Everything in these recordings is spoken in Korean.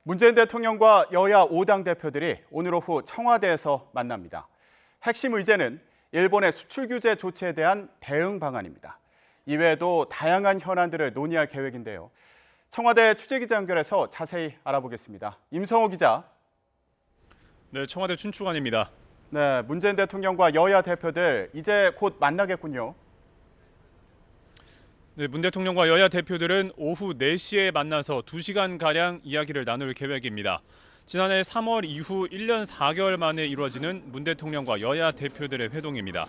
문재인 대통령과 여야 5당 대표들이 오늘 오후 청와대에서 만납니다. 핵심 의제는 일본의 수출 규제 조치에 대한 대응 방안입니다. 이외에도 다양한 현안들을 논의할 계획인데요. 청와대 취재기자 연결해서 자세히 알아보겠습니다. 임성호 기자. 네, 청와대 춘추관입니다. 네, 문재인 대통령과 여야 대표들 이제 곧 만나겠군요. 네, 문 대통령과 여야 대표들은 오후 4시에 만나서 2시간가량 이야기를 나눌 계획입니다. 지난해 3월 이후 1년 4개월 만에 이루어지는 문 대통령과 여야 대표들의 회동입니다.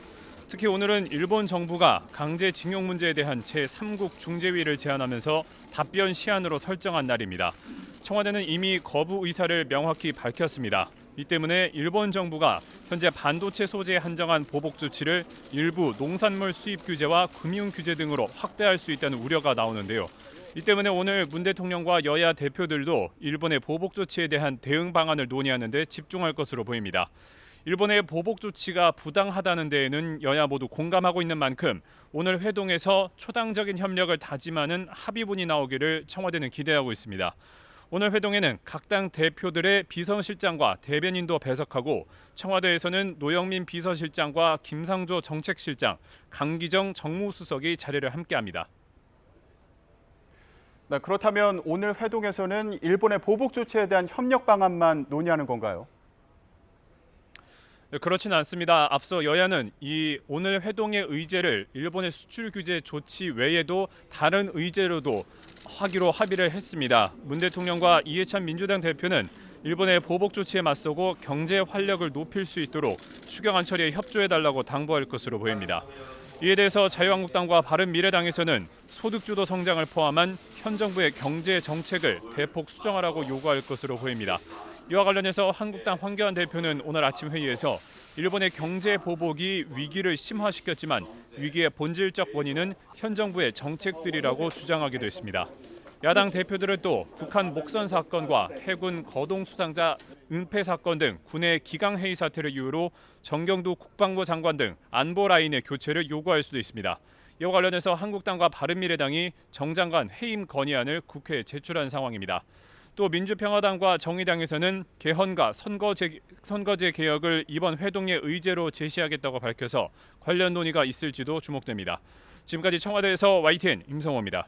특히 오늘은 일본 정부가 강제징용 문제에 대한 제3국 중재위를 제안하면서 답변 시한으로 설정한 날입니다. 청와대는 이미 거부 의사를 명확히 밝혔습니다. 이 때문에 일본 정부가 현재 반도체 소재에 한정한 보복 조치를 일부 농산물 수입 규제와 금융 규제 등으로 확대할 수 있다는 우려가 나오는데요. 이 때문에 오늘 문 대통령과 여야 대표들도 일본의 보복 조치에 대한 대응 방안을 논의하는 데 집중할 것으로 보입니다. 일본의 보복 조치가 부당하다는 데에는 여야 모두 공감하고 있는 만큼 오늘 회동에서 초당적인 협력을 다짐하는 합의문이 나오기를 청와대는 기대하고 있습니다. 오늘 회동에는 각 당 대표들의 비서실장과 대변인도 배석하고 청와대에서는 노영민 비서실장과 김상조 정책실장, 강기정 정무수석이 자리를 함께합니다. 네, 그렇다면 오늘 회동에서는 일본의 보복 조치에 대한 협력 방안만 논의하는 건가요? 그렇지는 않습니다. 앞서 여야는 이 오늘 회동의 의제를 일본의 수출 규제 조치 외에도 다른 의제로도 하기로 합의를 했습니다. 문 대통령과 이해찬 민주당 대표는 일본의 보복 조치에 맞서고 경제 활력을 높일 수 있도록 추경안 처리에 협조해달라고 당부할 것으로 보입니다. 이에 대해서 자유한국당과 바른미래당에서는 소득주도 성장을 포함한 현 정부의 경제 정책을 대폭 수정하라고 요구할 것으로 보입니다. 이와 관련해서 한국당 황교안 대표는 오늘 아침 회의에서 일본의 경제 보복이 위기를 심화시켰지만 위기의 본질적 원인은 현 정부의 정책들이라고 주장하기도 했습니다. 야당 대표들은 또 북한 목선 사건과 해군 거동 수상자 은폐 사건 등 군의 기강회의 사태를 이유로 정경두 국방부 장관 등 안보 라인의 교체를 요구할 수도 있습니다. 이와 관련해서 한국당과 바른미래당이 정 장관 해임 건의안을 국회에 제출한 상황입니다. 또 민주평화당과 정의당에서는 개헌과 선거제 개혁을 이번 회동의 의제로 제시하겠다고 밝혀서 관련 논의가 있을지도 주목됩니다. 지금까지 청와대에서 YTN 임성호입니다.